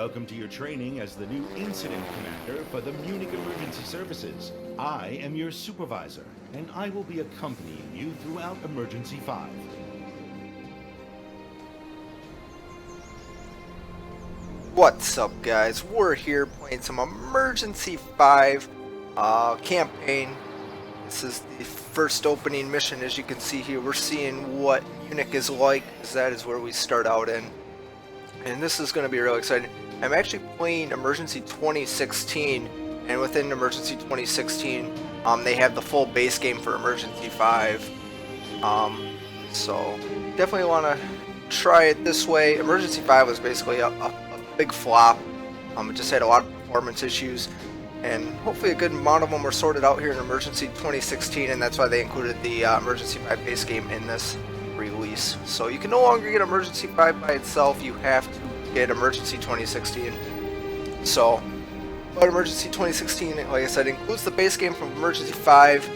welcome to your training as the new incident commander for the Munich Emergency Services. I am your supervisor, and I will be accompanying you throughout Emergency 5. What's up, guys? We're here playing some Emergency 5 campaign. This is the first opening mission. As you can see here, we're seeing what Munich is like, because that is where we start out in. And this is going to be really exciting. I'm actually playing Emergency 2016, and within Emergency 2016, they have the full base game for Emergency 5. So definitely want to try it this way. Emergency 5 was basically a big flop. It just had a lot of performance issues, and hopefully a good amount of them were sorted out here in Emergency 2016, and that's why they included the Emergency 5 base game in this release. So you can no longer get Emergency 5 by itself, you have to get Emergency 2016. So, but Emergency 2016, like I said, includes the base game from Emergency 5,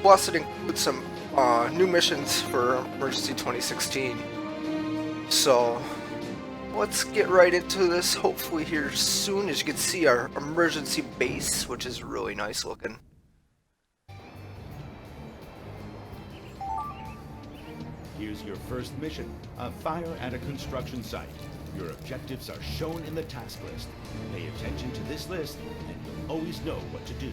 plus it includes some new missions for Emergency 2016. So, let's get right into this, hopefully here soon. As you can see, our emergency base, which is really nice looking. Here's your first mission, a fire at a construction site. Your objectives are shown in the task list. Pay attention to this list, and you'll always know what to do.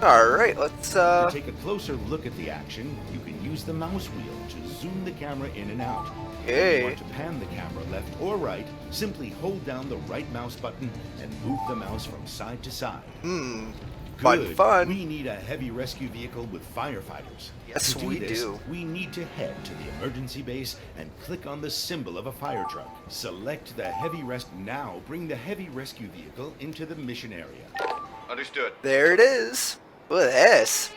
Alright, let's To take a closer look at the action, you can use the mouse wheel to zoom the camera in and out. If you Okay. want to pan the camera left or right, simply hold down the right mouse button and move the mouse from side to side. Good. Fun. We need a heavy rescue vehicle with firefighters. Yes, to do we this, do. we need to head to the emergency base and click on the symbol of a fire truck. Select the heavy now. Bring the heavy rescue vehicle into the mission area. Understood. There it is. Look at this.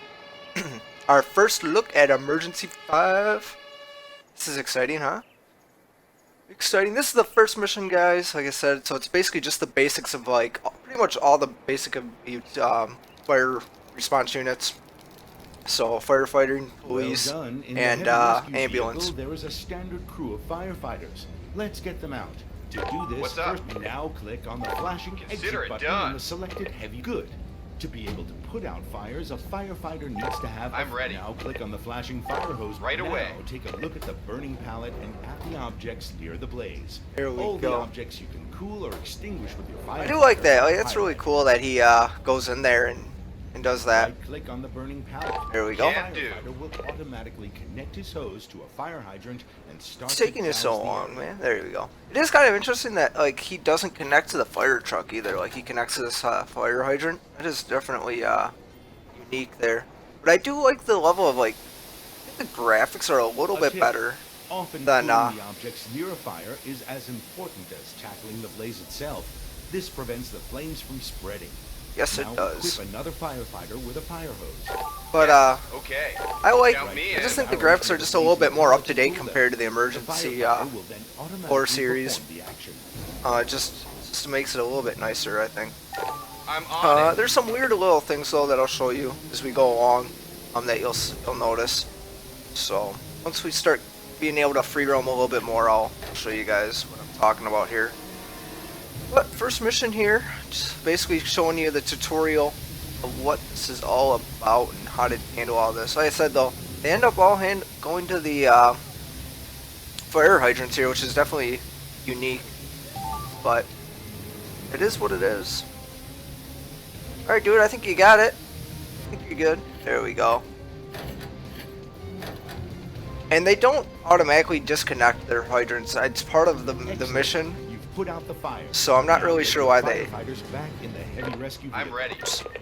Our first look at Emergency 5. This is exciting, huh? Exciting. This is the first mission, guys. Like I said, so it's basically just the basics of like pretty much all the basic of fire response units. So firefighting, police, Well done. In and the heavy rescue ambulance. vehicle, there is a standard crew of firefighters. Let's get them out. To do this, What's up? first now click on the flashing Consider exit it button done. on the selected heavy good. To be able to put out fires, a firefighter needs to have. I'm ready. Now click on the flashing fire hose. Right away. Now take a look at the burning pallet and at the objects near the blaze. There we All go. the objects you can cool or extinguish with your fire. I do like that. Like, that's really cool that he goes in there and does that. Right click on the burning pallet. There we go. The Can do. firefighter will automatically connect his hose to a fire hydrant and start. It's to taking us so douse the long, area. man. There we go. It is kind of interesting that like he doesn't connect to the fire truck either. Like he connects to this fire hydrant. That is definitely unique there. But I do like the level of like. I think the graphics are a little bit tip. better. Often Then, cooling the objects near a fire is as important as tackling the blaze itself. This prevents the flames from spreading. Yes, Now it does. equip another firefighter with a fire hose. But Okay. I like. Count me I just in. think the graphics are just a little bit more up to date compared to the emergency firefighter will then automatically horror series. perform the action. Just makes it a little bit nicer, I think. I'm on it. There's some weird little things though that I'll show you as we go along, that you'll notice. So once we start being able to free roam a little bit more, I'll show you guys what I'm talking about here. But first mission here, just basically showing you the tutorial of what this is all about and how to handle all this. Like I said though, they end up all going to the fire hydrants here, which is definitely unique, but it is what it is. Alright, dude, I think you got it. I think you're good. There we go. And they don't automatically disconnect their hydrants. It's part of the Excellent. mission. You've put out the fire. So I'm not Now really get sure your why they- firefighters back in the heavy rescue I'm vehicle. ready.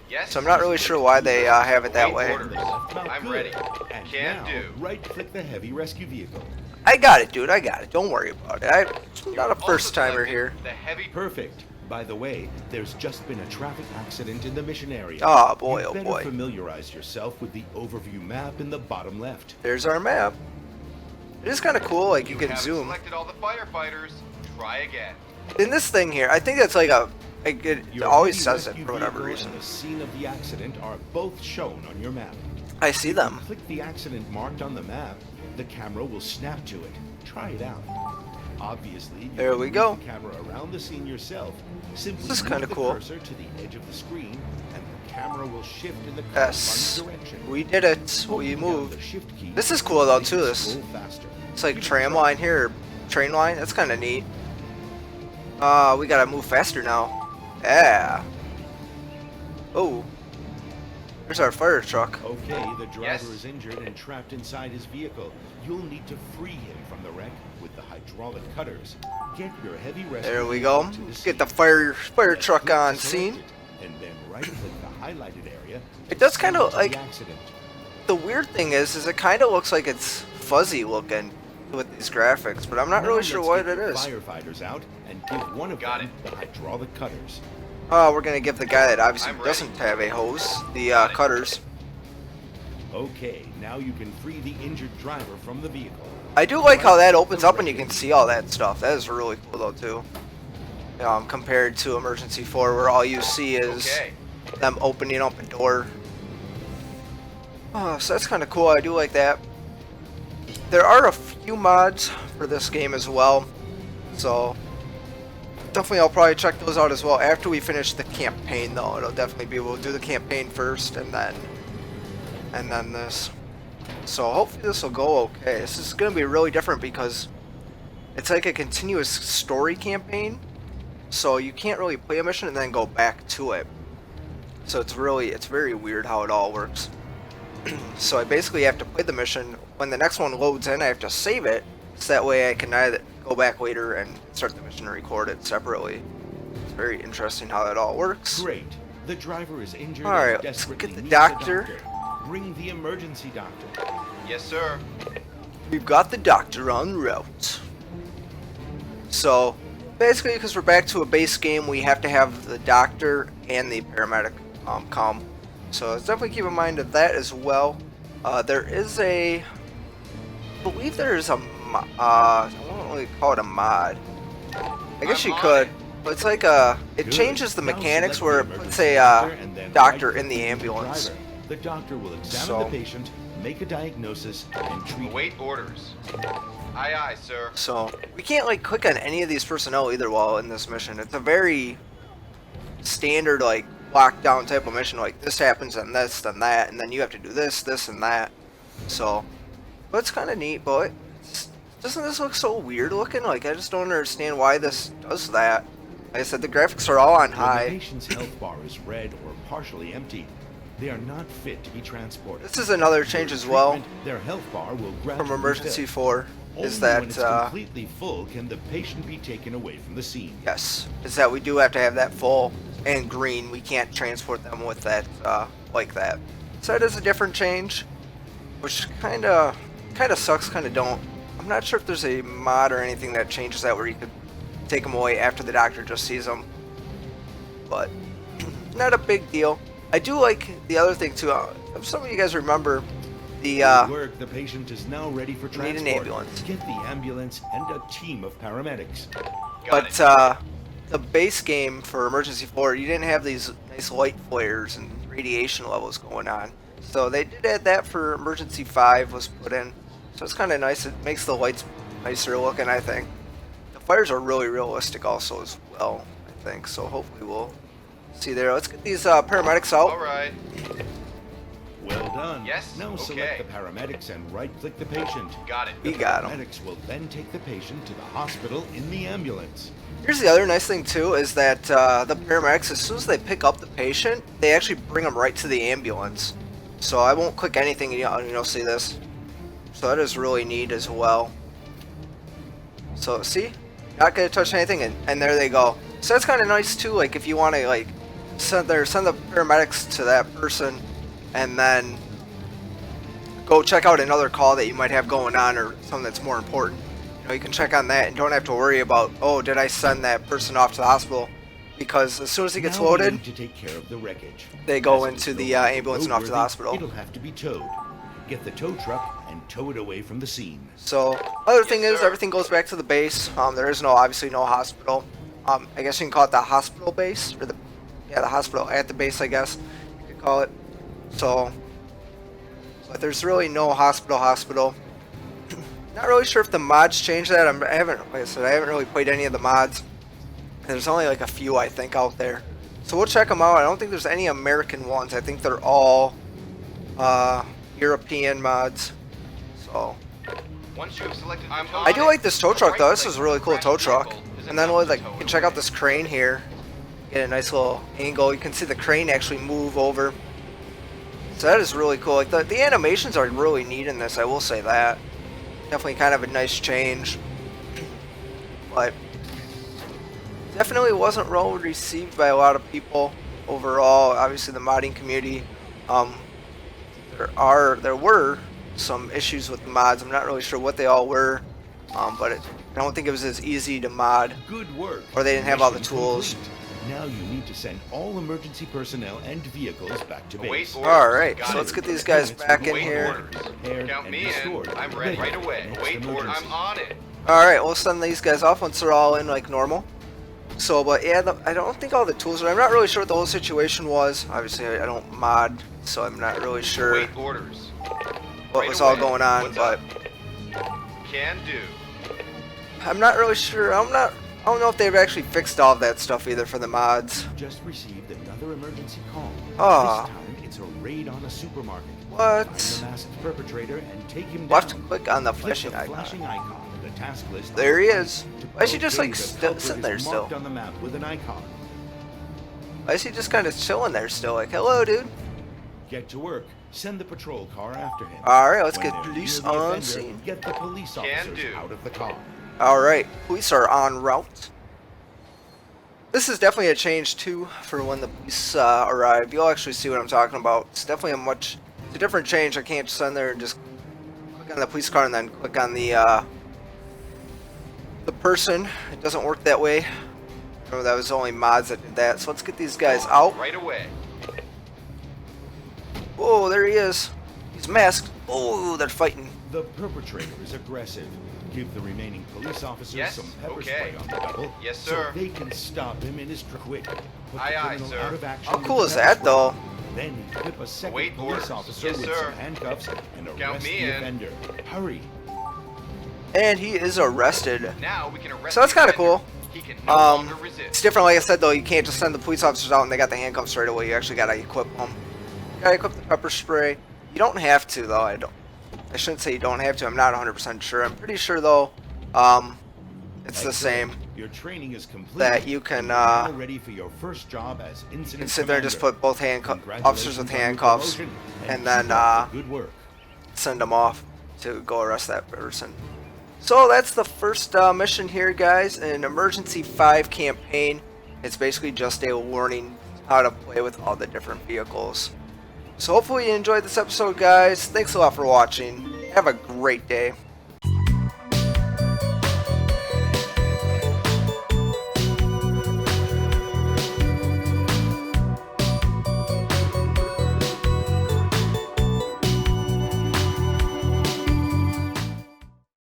Yes. So I'm not really sure why they have it that Wait way. orders. I'm Good. ready. And Can now, do. right-click the heavy rescue vehicle. I got it, dude. I got it. Don't worry about it. I'm not a Also first timer selected here. The heavy. Perfect. By the way, there's just been a traffic accident in the mission area. Oh boy, You oh better boy. familiarize yourself with the overview map in the bottom left. There's our map. It is kind of cool. Like you can haven't zoom. selected all the firefighters. Try again. In this thing here, I think that's like it Your always heavy says it rescue for whatever vehicle reason. and the scene of the accident are both shown on your map. I see them. Click the accident marked on the map. The camera will snap to it. Try it out. Obviously, you There can we move go. the camera around the scene yourself. Simply This is move kinda the cool. cursor to the edge of the screen, and the camera will shift in the Yes, corresponding direction. we did it. We Holding down moved. the shift key This is cool though makes too. it This scroll faster. it's like Give it a tram try. line here, or train line. That's kind of neat. We gotta move faster now. Yeah. Oh, there's our fire truck. Okay, the driver Yes. is injured and trapped inside his vehicle. You'll need to free him from the wreck with the hydraulic cutters. Get your heavy rescue There we vehicle go. to the Get scene. the fire Left truck click to on select scene. it, and then right-click the highlighted area. It does Send kinda to like- the accident. The weird thing is it kind of looks like it's fuzzy looking with these graphics, but I'm not Now really sure let's what get it your is. Firefighters out and give one of Got them the hydraulic cutters. We're gonna give the guy that obviously I'm ready. doesn't have a hose the Got it. cutters. Okay, now you can free the injured driver from the vehicle. I do like how that opens up and you can see all that stuff. That is really cool though too. Compared to Emergency 4 where all you see is Okay. them opening up a door. Oh, so that's kind of cool. I do like that. There are a few mods for this game as well. So definitely I'll probably check those out as well after we finish the campaign though. It'll definitely be we'll do the campaign first and then this. So hopefully this will go okay. This is going to be really different because it's like a continuous story campaign. So you can't really play a mission and then go back to it. So it's very weird how it all works. So I basically have to play the mission. When the next one loads in, I have to save it. So that way I can either go back later and start the mission and record it separately. It's very interesting how that all works. Great. The driver is injured All right, and let's desperately get the needs doctor. a doctor. Bring the emergency doctor. Yes, sir. We've got the doctor en route. So basically, because we're back to a base game, we have to have the doctor and the paramedic come. So let's definitely keep in mind of that as well. There is I believe there is a I won't really call it a mod. I guess I'm you on could. it. But it's like it Good. changes the Now mechanics select where the it puts emergency a doctor and then doctor right-click in the ambulance. driver. The doctor will examine So- the patient, make a diagnosis, and treat. Await orders. Aye, aye, sir. So we can't like click on any of these personnel either while in this mission. It's a very standard like lockdown type of mission. Like this happens and this, then that, and then you have to do this, this, and that. So, but it's kind of neat. But doesn't this look so weird looking? Like I just don't understand why this does that. Like I said, the graphics are all on When the high. patient's health bar is red or partially empty, they are not fit to be transported. This is another change During as well treatment, their health bar will gradually from Emergency fill. 4. Only Is that when it's completely full can the patient be taken away from the scene. yes, is that we do have to have that full and green. We can't transport them with that like that. So that is a different change, which kind of sucks. Kind of don't. I'm not sure if there's a mod or anything that changes that where you could take them away after the doctor just sees them, but not a big deal. I do like the other thing too. If some of you guys remember the Good work. The patient is now ready for need transport. an ambulance. Get the ambulance and a team of paramedics. Got But it. the base game for Emergency 4, you didn't have these nice light flares and radiation levels going on. So they did add that for Emergency 5 was put in. So it's kind of nice. It makes the lights nicer looking, I think. The fires are really realistic also as well, I think. So hopefully we'll see there. Let's get these paramedics out. All right. Well done. Yes, Now okay. select the paramedics and right-click the patient. Got it. We got 'em. Paramedics will then take the patient to the hospital in the ambulance. Here's the other nice thing too is that the paramedics, as soon as they pick up the patient, they actually bring them right to the ambulance. So I won't click anything and you'll see this. So that is really neat as well. So see, not gonna touch anything, and there they go. So that's kind of nice too. Like if you want to like send the paramedics to that person, and then go check out another call that you might have going on or something that's more important. You know, you can check on that and don't have to worry about, oh, did I send that person off to the hospital? Because as soon as it gets Now we loaded, need to take care of the wreckage. they go As it into is the no ambulance and off to the roadworthy, hospital. It'll have to be towed. Get the tow truck and tow it away from the scene. So other thing is sir. everything goes back to the base. There is obviously no hospital. I guess you can call it the hospital base or the hospital at the base, I guess you could call it. So, but there's really no hospital. Not really sure if the mods changed that. I haven't, like I said, I haven't really played any of the mods. There's only like a few, I think, out there. So we'll check them out. I don't think there's any American ones. I think they're all European mods. So Once you have selected the I do like this tow truck though. This is a really cool tow truck. And then we'll, like, you can check out this crane here. Get a nice little angle. You can see the crane actually move over. So that is really cool. Like the animations are really neat in this. I will say that. Definitely kind of a nice change. But definitely wasn't well received by a lot of people overall. Obviously, the modding community. There were some issues with the mods. I'm not really sure what they all were, but I don't think it was as easy to mod. Good work. Or they didn't have all the Mission tools. complete. Now you need to send all emergency personnel and vehicles back to base. All right, Got so it. let's get these guys back in Await here. orders. Repaired Count and me in. restored. I'm ready right away. Next Await orders. emergency. I'm on it. All right, we'll send these guys off once they're all in like normal. So, but yeah, I don't think all the tools are. I'm not really sure what the whole situation was. Obviously, I don't mod, so I'm not really sure Await orders. what Right was all away. going on. What's But up? Can do. I'm not really sure. I don't know if they've actually fixed all of that stuff either for the mods. Just received another emergency call. Ah. This time it's a raid on a supermarket. What? Find the masked perpetrator and take him We'll have down. to click on the Click flashing the icon. flashing icon in the task list. There he on the is. right. Why is he just, like, The still culprit sitting is there still? marked on the map with an icon. Why is he just kind of chilling there still? Like, hello, dude. Get to work. Send the patrol car after him. All right, let's When get they're police near the on offender, scene. Get the police officers do. out of the car. All right, police are en route. This is definitely a change too for when the police arrive. You'll actually see what I'm talking about. It's definitely it's a different change. I can't just send there and just click on the police car and then click on the person. It doesn't work that way. Remember, that was only mods that did that. So let's get these guys out. Right away. Whoa, there he is. He's masked. Oh, they're fighting. The perpetrator is aggressive. Give the remaining police officers Yes, some pepper okay. spray on the double. Yes, sir. So they can stop him in his tracks quick. Put the Aye, aye, criminal sir. out of action How with cool the is pepper that, spray. though? Then equip a second Await police orders. officer Yes, with sir. some handcuffs and Count arrest me the in. offender. Hurry. And he is arrested. Now we can arrest So that's the kinda offender. cool. He can no longer It's resist. different, like I said, though. You can't just send the police officers out and they got the handcuffs right away. You actually gotta equip them. You gotta equip the pepper spray. You don't have to, though. I shouldn't say you don't have to. I'm not 100% sure. I'm pretty sure, though, it's the Excellent. same. Your training is complete. That you can, You're now ready for your first job as incident You can sit there and just commander. put both officers with Congratulations on your handcuffs promotion, and then keep up the good work. send them off to go arrest that person. So that's the first mission here, guys, in Emergency 5 campaign. It's basically just a warning how to play with all the different vehicles. So hopefully you enjoyed this episode, guys. Thanks a lot for watching. Have a great day.